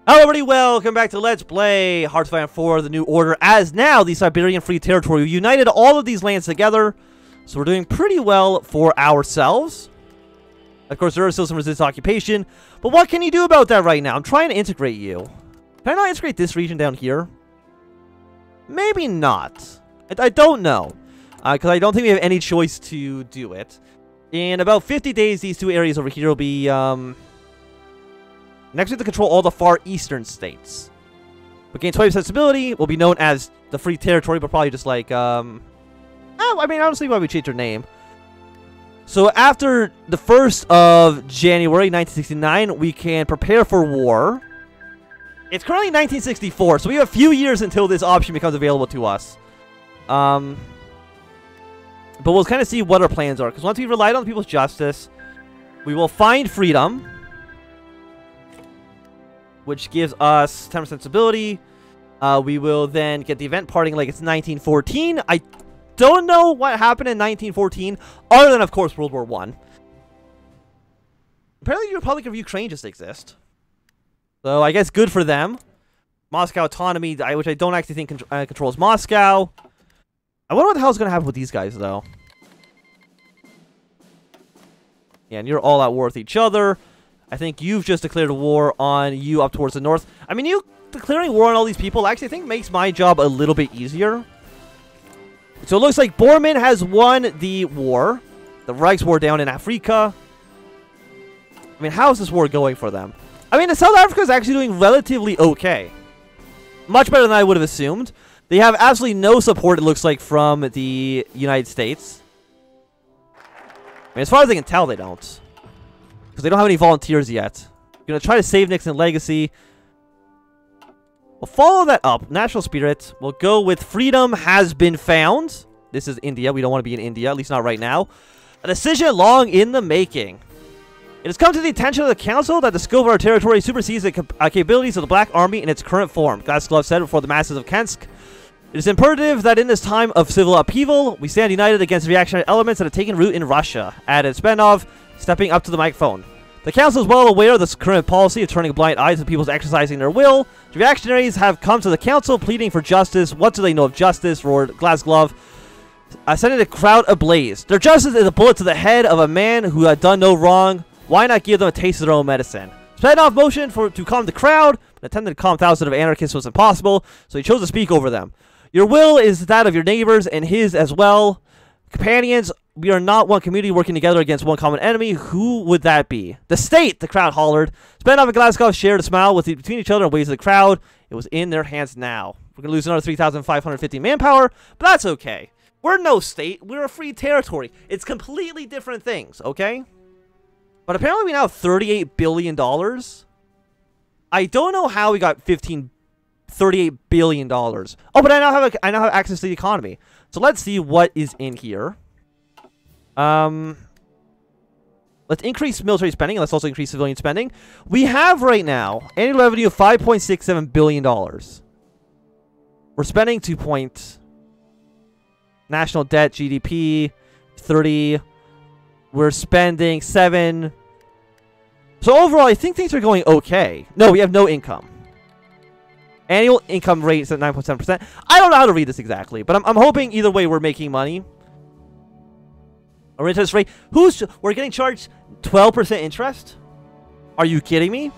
Hello everybody, welcome back to Let's Play Hearts of Iron 4, the New Order, as now the Siberian Free Territory. We united all of these lands together, so we're doing pretty well for ourselves. Of course, there is still some resistance occupation, but what can you do about that right now? I'm trying to integrate you. Can I not integrate this region down here? Maybe not. I don't know, because I don't think we have any choice to do it. In about 50 days, these two areas over here will be, next, we have to control all the far eastern states. We gain 20% stability. Will be known as the Free Territory, but probably just like, I mean, honestly, why we changed our name. So after the 1st of January 1969, we can prepare for war. It's currently 1964, so we have a few years until this option becomes available to us. But we'll kind of see what our plans are, because once we've relied on people's justice, we will find freedom, which gives us 10% stability. We will then get the event parting like it's 1914. I don't know what happened in 1914, other than, of course, World War I. Apparently, the Republic of Ukraine just exists. So, I guess good for them. Moscow autonomy, which I don't actually think controls Moscow. I wonder what the hell is going to happen with these guys, though. Yeah, and you're all at war with each other. I think you've just declared war on you up towards the north. I mean, you declaring war on all these people actually I think makes my job a little bit easier. So it looks like Bormann has won the war. The Reichswar down in Africa. I mean, how is this war going for them? I mean, South Africa is actually doing relatively okay. Much better than I would have assumed. They have absolutely no support, it looks like, from the United States. I mean, as far as I can tell, they don't. Because they don't have any volunteers yet. We're going to try to save Nixon legacy. We'll follow that up. National spirit. We'll go with freedom has been found. This is India. We don't want to be in India, at least not right now. A decision long in the making. It has come to the attention of the Council that the scope of our territory supersedes the capabilities of the Black Army in its current form. Glasgow said before the masses of Kansk. It is imperative that in this time of civil upheaval, we stand united against reactionary elements that have taken root in Russia. Added Spenov, stepping up to the microphone. The Council is well aware of this current policy of turning a blind eye to people's exercising their will. The reactionaries have come to the Council pleading for justice. What do they know of justice? Roared Glasgow, sending the crowd ablaze. Their justice is a bullet to the head of a man who had done no wrong. Why not give them a taste of their own medicine? Spenov motioned to calm the crowd, but attempting to calm thousands of anarchists was impossible, so he chose to speak over them. Your will is that of your neighbors and his as well. Companions, we are not one community working together against one common enemy. Who would that be? The state, the crowd hollered. Spenov and Glasgow shared a smile between each other and waves of the crowd. It was in their hands now. We're going to lose another 3,550 manpower, but that's okay. We're no state. We're a free territory. It's completely different things, okay? But apparently we now have $38 billion. I don't know how we got $38 billion. Oh, but I now have access to the economy. So let's see what is in here. Let's increase military spending. Let's also increase civilian spending. We have right now annual revenue of $5.67 billion. We're spending 2 point. National debt, GDP, 30. We're spending 7. So overall, I think things are going okay. No, we have no income. Annual income rate is at 9.7%. I don't know how to read this exactly, but I'm hoping either way we're making money. Our interest rate. We're getting charged 12% interest? Are you kidding me?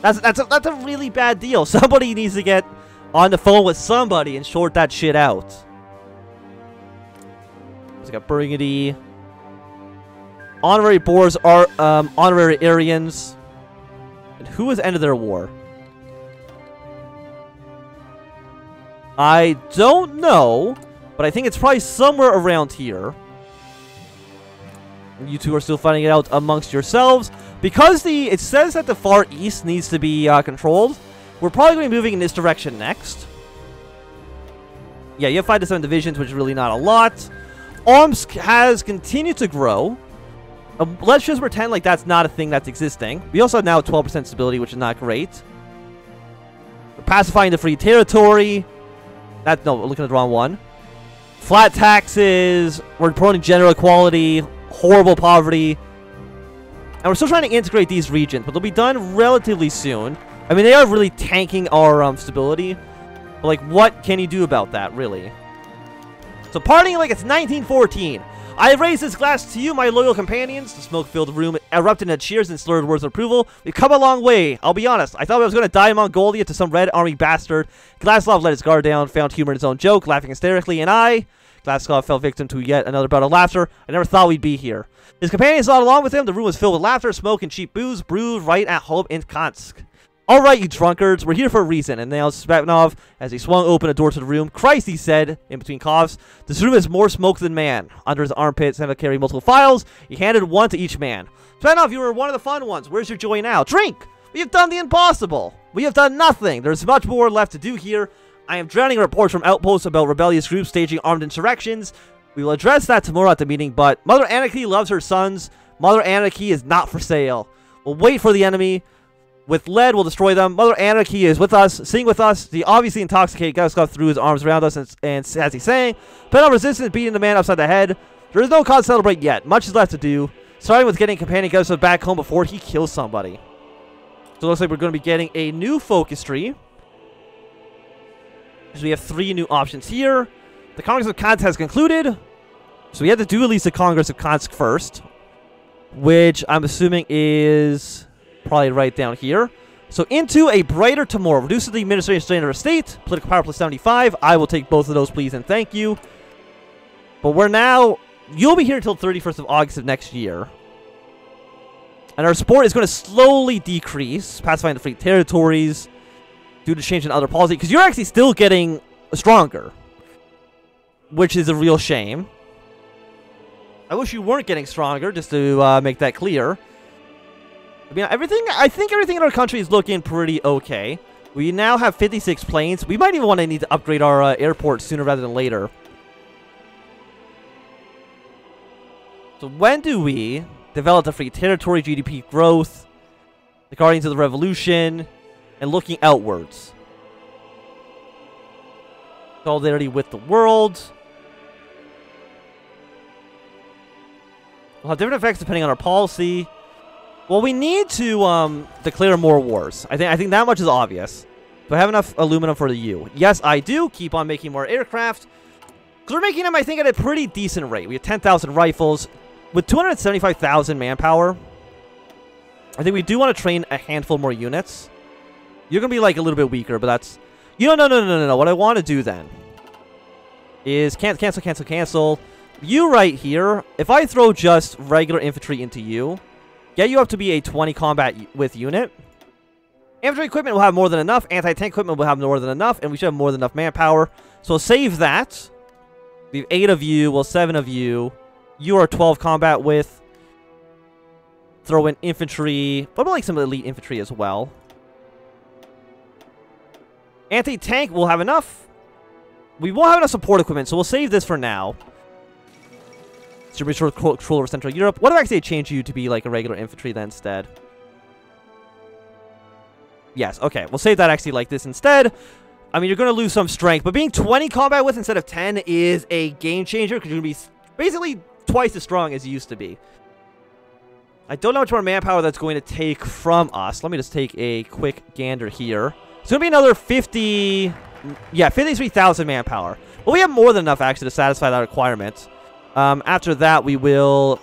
That's a really bad deal. Somebody needs to get on the phone with somebody and sort that shit out. We got Burgundy. Honorary Boers are honorary Aryans. And who has ended their war? I don't know, but I think it's probably somewhere around here. You two are still finding it out amongst yourselves. Because it says that the far east needs to be controlled, we're probably going to be moving in this direction next. Yeah, you have 5 to 7 divisions, which is really not a lot. Omsk has continued to grow. Let's just pretend like that's not a thing that's existing. We also have now 12% stability, which is not great. We're pacifying the free territory. No, we're looking at the wrong one. Flat taxes. We're promoting general equality. Horrible poverty. And we're still trying to integrate these regions, but they'll be done relatively soon. I mean, they are really tanking our stability. But, like, what can you do about that, really? So, partying like it's 1914. I raise this glass to you, my loyal companions. The smoke-filled room erupted in cheers and slurred words of approval. We've come a long way. I'll be honest. I thought I was going to die in Mongolia to some Red Army bastard. Glaslov let his guard down, found humor in his own joke, laughing hysterically, and Glaslov fell victim to yet another bout of laughter. I never thought we'd be here. His companions nodded along with him. The room was filled with laughter, smoke, and cheap booze, brewed right at home in Kansk. All right, you drunkards, we're here for a reason, announced Smetnov as he swung open a door to the room. Christ, he said, in between coughs, this room has more smoke than man. Under his armpits, Santa carried multiple files. He handed one to each man. Smetnov, you were one of the fun ones. Where's your joy now? Drink! We have done the impossible. We have done nothing. There's much more left to do here. I am drowning reports from outposts about rebellious groups staging armed insurrections. We will address that tomorrow at the meeting, but Mother Anarchy loves her sons. Mother Anarchy is not for sale. We'll wait for the enemy. With lead, we'll destroy them. Mother Anarchy is with us, sing with us. The obviously intoxicated Gaskov threw his arms around us and as he sang, Pedal resistance beating the man upside the head. There is no cause to celebrate yet. Much is left to do. Starting with getting companion Gaskov back home before he kills somebody. So it looks like we're going to be getting a new focus tree. So we have 3 new options here. The Congress of Kansk has concluded. So we have to do at least the Congress of Kansk first. Which I'm assuming is probably right down here. So into a brighter tomorrow. Reduces the administration standard of state. Political power plus 75. I will take both of those, please, and thank you. But we're now... You'll be here until 31st of August of next year. And our support is going to slowly decrease. Pacifying the free territories. Due to change in other policy. Because you're actually still getting stronger. Which is a real shame. I wish you weren't getting stronger, just to make that clear. I mean, I think everything in our country is looking pretty okay. We now have 56 planes. We might even want to need to upgrade our airport sooner rather than later. So when do we develop the free territory, GDP growth, the Guardians of the Revolution, and looking outwards? Solidarity with the world. We'll have different effects depending on our policy. Well, we need to declare more wars. I think that much is obvious. Do I have enough aluminum for the U? Yes, I do. Keep on making more aircraft. Because we're making them, I think, at a pretty decent rate. We have 10,000 rifles. With 275,000 manpower, I think we do want to train a handful more units. You're going to be, like, a little bit weaker, but that's... No. What I want to do, then, is cancel. You right here, if I throw just regular infantry into you, get you up to be a 20 combat with unit. Infantry equipment will have more than enough. Anti-tank equipment will have more than enough. And we should have more than enough manpower. So save that. We have 8 of you. Well, 7 of you. You are 12 combat with. Throw in infantry. What about like some elite infantry as well? Anti-tank will have enough. We won't have enough support equipment. So we'll save this for now. Control over Central Europe. What if I actually change you to be like a regular infantry then instead? Yes, okay. We'll save that actually like this instead. I mean, you're going to lose some strength, but being 20 combat with instead of 10 is a game changer because you're going to be basically twice as strong as you used to be. I don't know how much more manpower that's going to take from us. Let me just take a quick gander here. It's going to be another 50... Yeah, 53,000 manpower. Well, we have more than enough actually to satisfy that requirement. After that, we will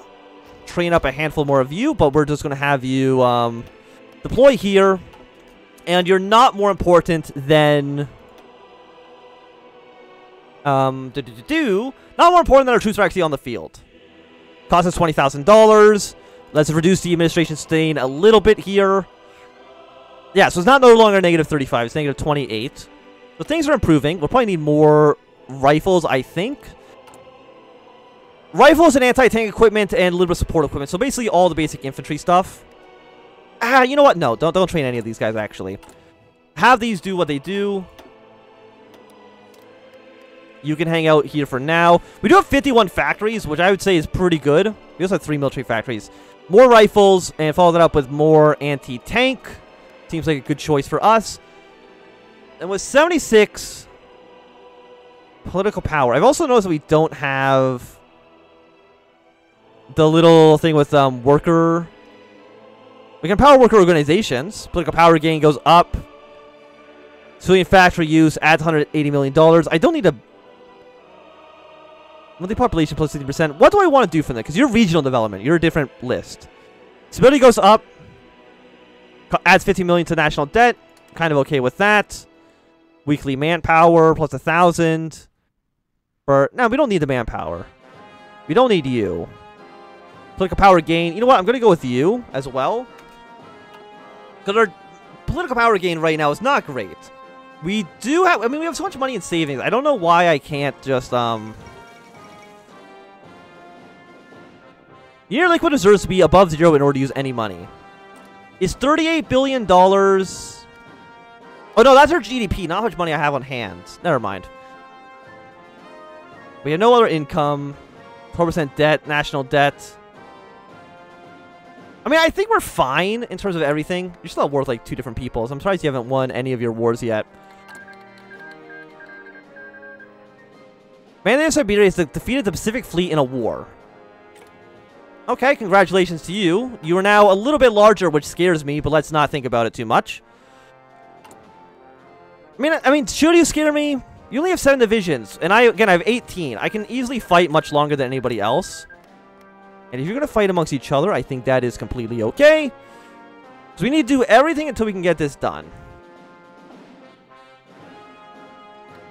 train up a handful more of you, but we're just going to have you deploy here. And you're not more important than... Not more important than our troops are actually on the field. Cost us $20,000. Let's reduce the administration strain a little bit here. Yeah, so it's not no longer negative 35. It's negative 28. So things are improving. We'll probably need more rifles, I think. Rifles and anti-tank equipment and a little bit of support equipment. So basically all the basic infantry stuff. You know what? No, don't train any of these guys, actually. Have these do what they do. You can hang out here for now. We do have 51 factories, which I would say is pretty good. We also have 3 military factories. More rifles, and follow that up with more anti-tank. Seems like a good choice for us. And with 76 political power, I've also noticed that we don't have the little thing with worker We can power worker organizations. Political power gain goes up. Civilian factory use adds $180 million. I don't need a... monthly population plus 50%. What do I want to do from that? Because you're regional development. You're a different list. Stability goes up. Adds 50 million to national debt. Kind of okay with that. Weekly manpower plus 1,000. No, we don't need the manpower. We don't need you. Political power gain. You know what? I'm going to go with you as well. Because our political power gain right now is not great. We do have... I mean, we have so much money in savings. I don't know why I can't just... Year liquid deserves to be above 0 in order to use any money. Is $38 billion... Oh, no, that's our GDP, not how much money I have on hand. Never mind. We have no other income. 4% debt, national debt. I mean, I think we're fine in terms of everything. You're still worth like 2 different peoples. I'm surprised you haven't won any of your wars yet. Anarchist Siberia has defeated the Pacific Fleet in a war. Okay, congratulations to you. You are now a little bit larger, which scares me, but let's not think about it too much. I mean, should you scare me? You only have 7 divisions, and I have 18. I can easily fight much longer than anybody else. And if you're going to fight amongst each other, I think that is completely okay. So we need to do everything until we can get this done.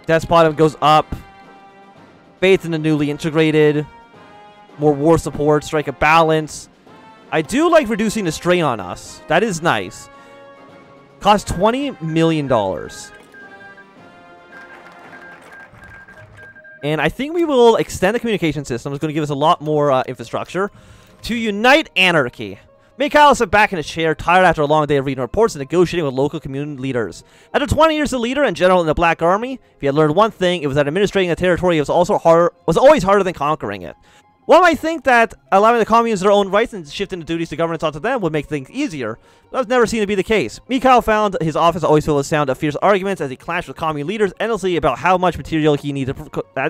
Despotism goes up. Faith in the newly integrated. More war support, strike a balance. I do like reducing the strain on us. That is nice. Cost $20 million. And I think we will extend the communication system. It's going to give us a lot more infrastructure. To unite anarchy. Mikhail sat back in his chair, tired after a long day of reading reports and negotiating with local community leaders. After 20 years as a leader and general in the Black Army, if he had learned one thing, it was that administrating a territory was always harder than conquering it. One might think that allowing the communes their own rights and shifting the duties to governance onto them would make things easier, but that's never seen to be the case. Mikhail found his office always filled with sound of fierce arguments as he clashed with commune leaders endlessly about how much material he needed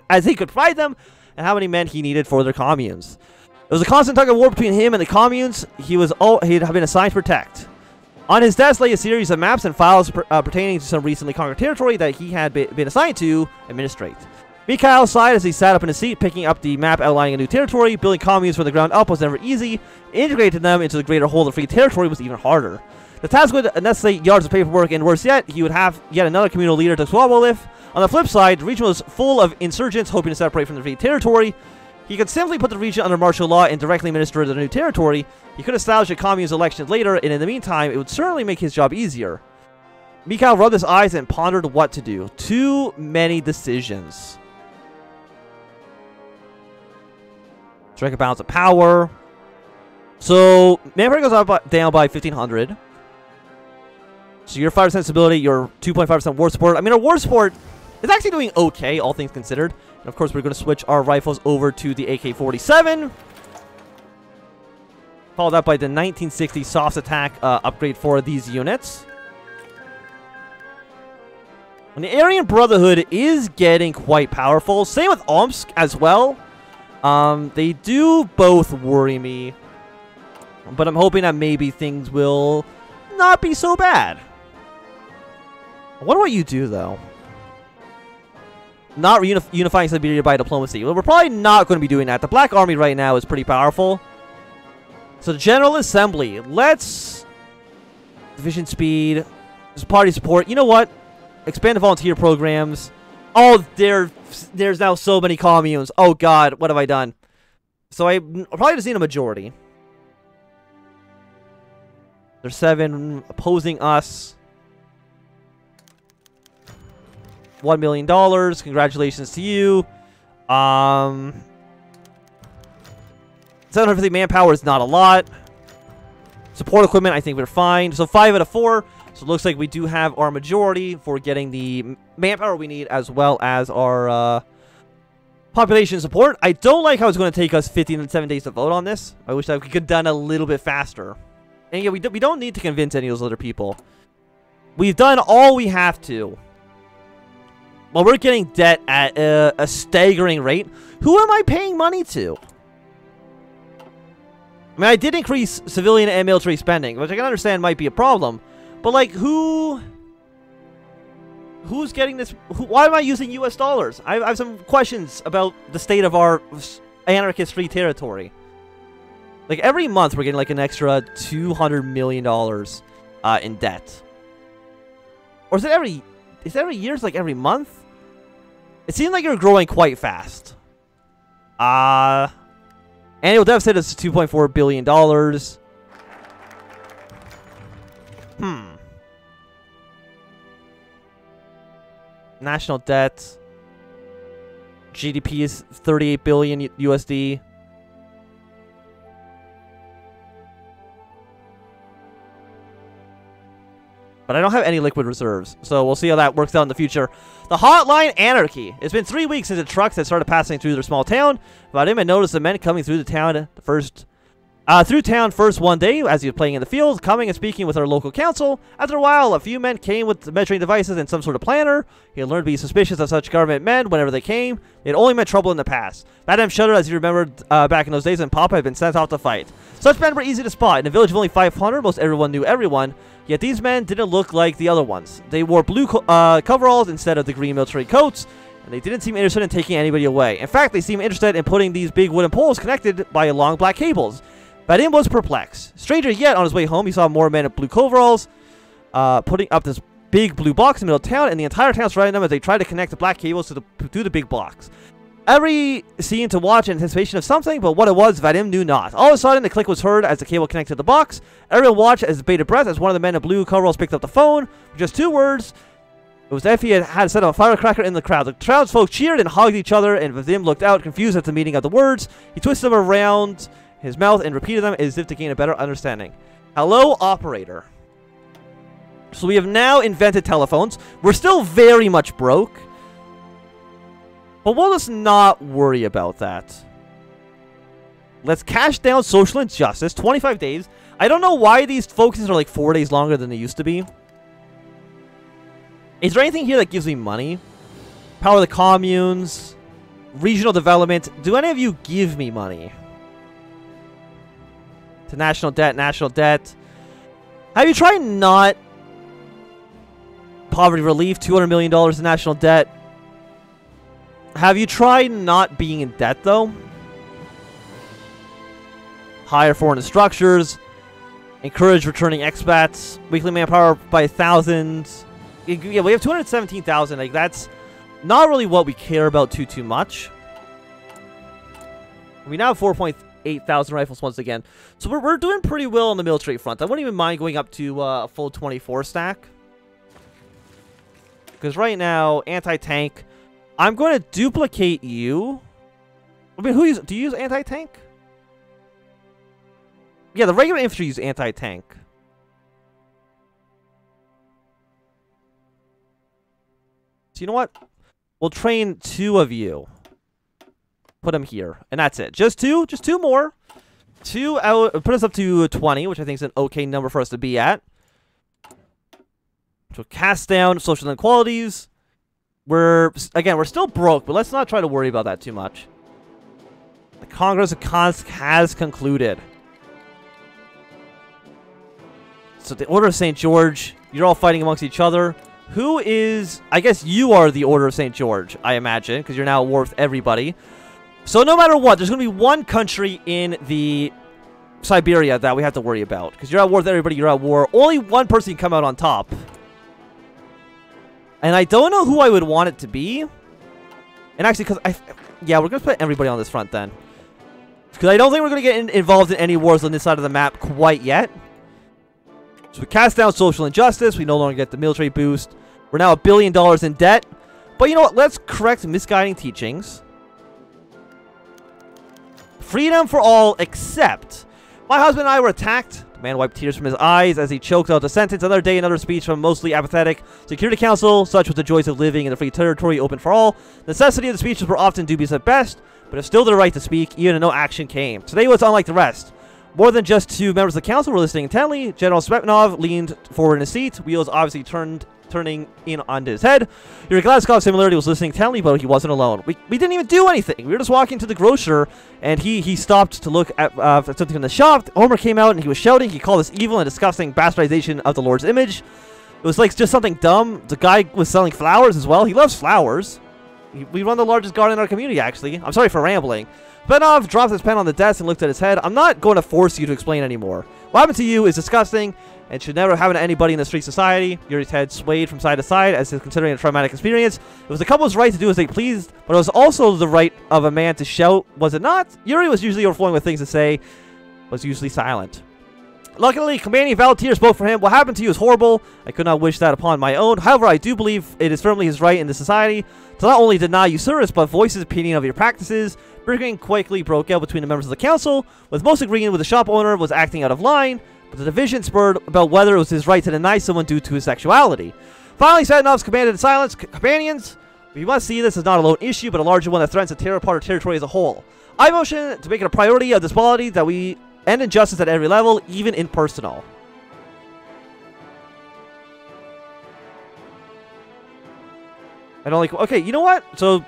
as he could provide them and how many men he needed for their communes. It was a constant tug of war between him and the communes he'd been assigned to protect. On his desk lay a series of maps and files pertaining to some recently conquered territory that he had been assigned to administrate. Mikhail sighed as he sat up in his seat, picking up the map outlining a new territory. Building communes from the ground up was never easy. Integrating them into the greater whole of free territory was even harder. The task would necessitate yards of paperwork, and worse yet, he would have yet another communal leader to squabble with. On the flip side, the region was full of insurgents hoping to separate from the free territory. He could simply put the region under martial law and directly administer the new territory. He could establish a commune's election later, and in the meantime, it would certainly make his job easier. Mikhail rubbed his eyes and pondered what to do. Too many decisions. Strike a balance of power. So, manpower goes down by 1,500. So, your 5% stability, your 2.5% war support. I mean, our war support is actually doing okay, all things considered. And, of course, we're going to switch our rifles over to the AK-47. Followed up by the 1960 soft attack upgrade for these units. And the Aryan Brotherhood is getting quite powerful. Same with Omsk as well. They do both worry me, but I'm hoping that maybe things will not be so bad. What do you do, though? Not unifying Siberia by diplomacy. Well, we're probably not going to be doing that. The Black Army right now is pretty powerful. So, the General Assembly. Let's... Division speed. Just party support. You know what? Expand the volunteer programs. Oh, there's now so many communes. Oh, God. What have I done? So, I probably just need a majority. There's 7 opposing us. $1 million. Congratulations to you. 750 manpower is not a lot. Support equipment, I think we're fine. So 5 out of 4. So it looks like we do have our majority for getting the manpower we need, as well as our population support. I don't like how it's going to take us 7 days to vote on this. I wish that we could have done a little bit faster. And yeah, we don't need to convince any of those other people. We've done all we have to. Well, we're getting debt at a staggering rate. Who am I paying money to? I mean, I did increase civilian and military spending, which I can understand might be a problem. But, like, who's getting this? Why am I using US dollars? I have some questions about the state of our anarchist free territory. Like, every month we're getting, like, an extra $200 million in debt. Or is it every year? It's like every month? It seems like you're growing quite fast. Annual deficit is $2.4 billion. National debt. GDP is 38 billion USD. But I don't have any liquid reserves, so we'll see how that works out in the future. The Hotline Anarchy. It's been 3 weeks since the trucks had started passing through their small town. Vadim had noticed the men coming through the town first one day as he was playing in the field, coming and speaking with our local council. After a while, a few men came with measuring devices and some sort of planner. He had learned to be suspicious of such government men whenever they came. It only meant trouble in the past. Vadim shuddered as he remembered back in those days when Papa had been sent off to fight. Such men were easy to spot. In a village of only 500, most everyone knew everyone. Yet these men didn't look like the other ones. They wore blue coveralls instead of the green military coats, and they didn't seem interested in taking anybody away. In fact, they seemed interested in putting these big wooden poles connected by long black cables. Vadim was perplexed. Stranger yet, on his way home, he saw more men in blue coveralls putting up this big blue box in the middle of town, and the entire town surrounding them as they tried to connect the black cables to the big box. Every scene to watch in anticipation of something, but what it was, Vadim knew not. All of a sudden, the click was heard as the cable connected to the box. Everyone watched as bated breath as one of the men in blue coveralls picked up the phone. With just 2 words. It was if he had set up a firecracker in the crowd. The townsfolk cheered and hugged each other, and Vadim looked out, confused at the meaning of the words. He twisted them around his mouth and repeated them as if to gain a better understanding. Hello, operator. So we have now invented telephones. We're still very much broke. But we'll just not worry about that. Let's cash down social injustice. 25 days. I don't know why these focuses are like 4 days longer than they used to be. Is there anything here that gives me money? Power the communes. Regional development. Do any of you give me money? To national debt, national debt. Have you tried not? Poverty relief, $200 million in national debt. Have you tried not being in debt, though? Hire foreign structures. Encourage returning expats. Weekly manpower by 1,000. Yeah, we have 217,000. Like, that's not really what we care about too much. We now have 4.8 thousand rifles once again. So we're doing pretty well on the military front. I wouldn't even mind going up to a full 24 stack. Because right now, anti-tank... I'm going to duplicate you. I mean, do you use anti-tank? Yeah, the regular infantry use anti-tank. So you know what? We'll train 2 of you. Put them here. And that's it. Just 2? Just 2 more. 2 out. Put us up to 20, which I think is an okay number for us to be at. So cast down social inequalities. We're still broke, but let's not try to worry about that too much. The Congress has concluded. So the Order of St. George, you're all fighting amongst each other. Who is... I guess you are the Order of St. George, I imagine, because you're now at war with everybody. So no matter what, there's going to be one country in the Siberia that we have to worry about. Because you're at war with everybody, you're at war. Only one person can come out on top. And I don't know who I would want it to be. And actually, because yeah, we're going to put everybody on this front then. Because I don't think we're going to get involved in any wars on this side of the map quite yet. So we cast down social injustice. We no longer get the military boost. We're now $1 billion in debt. But you know what? Let's correct misguiding teachings. Freedom for all, except my husband and I were attacked. The man wiped tears from his eyes as he choked out the sentence. Another day, another speech from mostly apathetic Security Council. Such was the joys of living in a free territory open for all. The necessity of the speeches were often dubious at best, but it's still their right to speak, even if no action came. Today was unlike the rest. More than just two members of the council were listening intently. General Smetnov leaned forward in his seat, wheels obviously turning in onto his head. Your Glasgow similarity was listening intently, but he wasn't alone. We didn't even do anything. We were just walking to the grocer, and he stopped to look at something in the shop. Homer came out, and he was shouting. He called us evil and disgusting bastardization of the Lord's image. It was like just something dumb. The guy was selling flowers as well. He loves flowers. We run the largest garden in our community, actually. I'm sorry for rambling. Benov dropped his pen on the desk and looked at his head. I'm not going to force you to explain anymore. What happened to you is disgusting and should never happen to anybody in the street society. Yuri's head swayed from side to side as if considering a traumatic experience. It was the couple's right to do as they pleased, but it was also the right of a man to shout, was it not? Yuri was usually overflowing with things to say, was usually silent. Luckily, companion Valtier spoke for him. What happened to you is horrible. I could not wish that upon my own. However, I do believe it is firmly his right in the society to not only deny you service, but voice his opinion of your practices. Bickering quickly broke out between the members of the council, with most agreeing with the shop owner was acting out of line, but the division spurred about whether it was his right to deny someone due to his sexuality. Finally, Satanov's commanded silence. Companions, we must see this as not a lone issue, but a larger one that threatens to tear apart our territory as a whole. I motion to make it a priority of this polity that we end injustice at every level, even impersonal. Okay, you know what? So,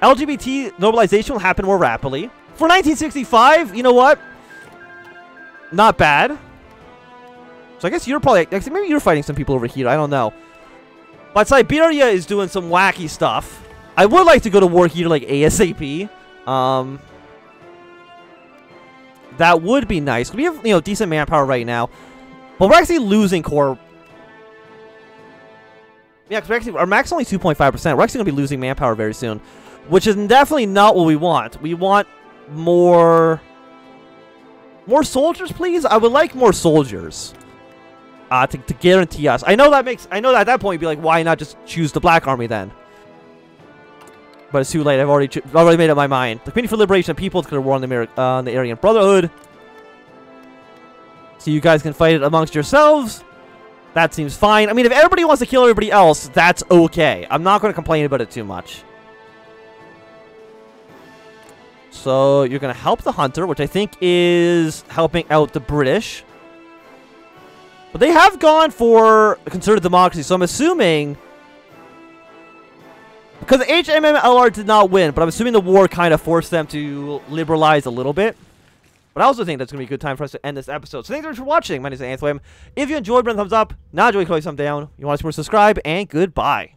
LGBT normalization will happen more rapidly. For 1965, you know what? Not bad. So I guess you're probably... Actually, maybe you're fighting some people over here. I don't know. But Siberia is doing some wacky stuff. I would like to go to war here, like, ASAP. That would be nice. We have, decent manpower right now. But we're actually losing core... Yeah, because our max is only 2.5%. We're actually going to be losing manpower very soon. Which is definitely not what we want. We want more soldiers, please. I would like more soldiers to guarantee us. I know that at that point you'd be like, why not just choose the Black Army then? But it's too late. I've already made up my mind. The Committee for Liberation of People is going to war on the Aryan Brotherhood. So you guys can fight it amongst yourselves. That seems fine. I mean, if everybody wants to kill everybody else, that's okay. I'm not going to complain about it too much. So, you're going to help the Hunter, which I think is helping out the British. But they have gone for a concerted democracy, so I'm assuming... Because the HMMLR did not win, but I'm assuming the war kind of forced them to liberalize a little bit. But I also think that's going to be a good time for us to end this episode. So thanks very much for watching. My name is Anthony. If you enjoyed, run a thumbs up. Not enjoy, click thumbs down. You want to subscribe, and goodbye.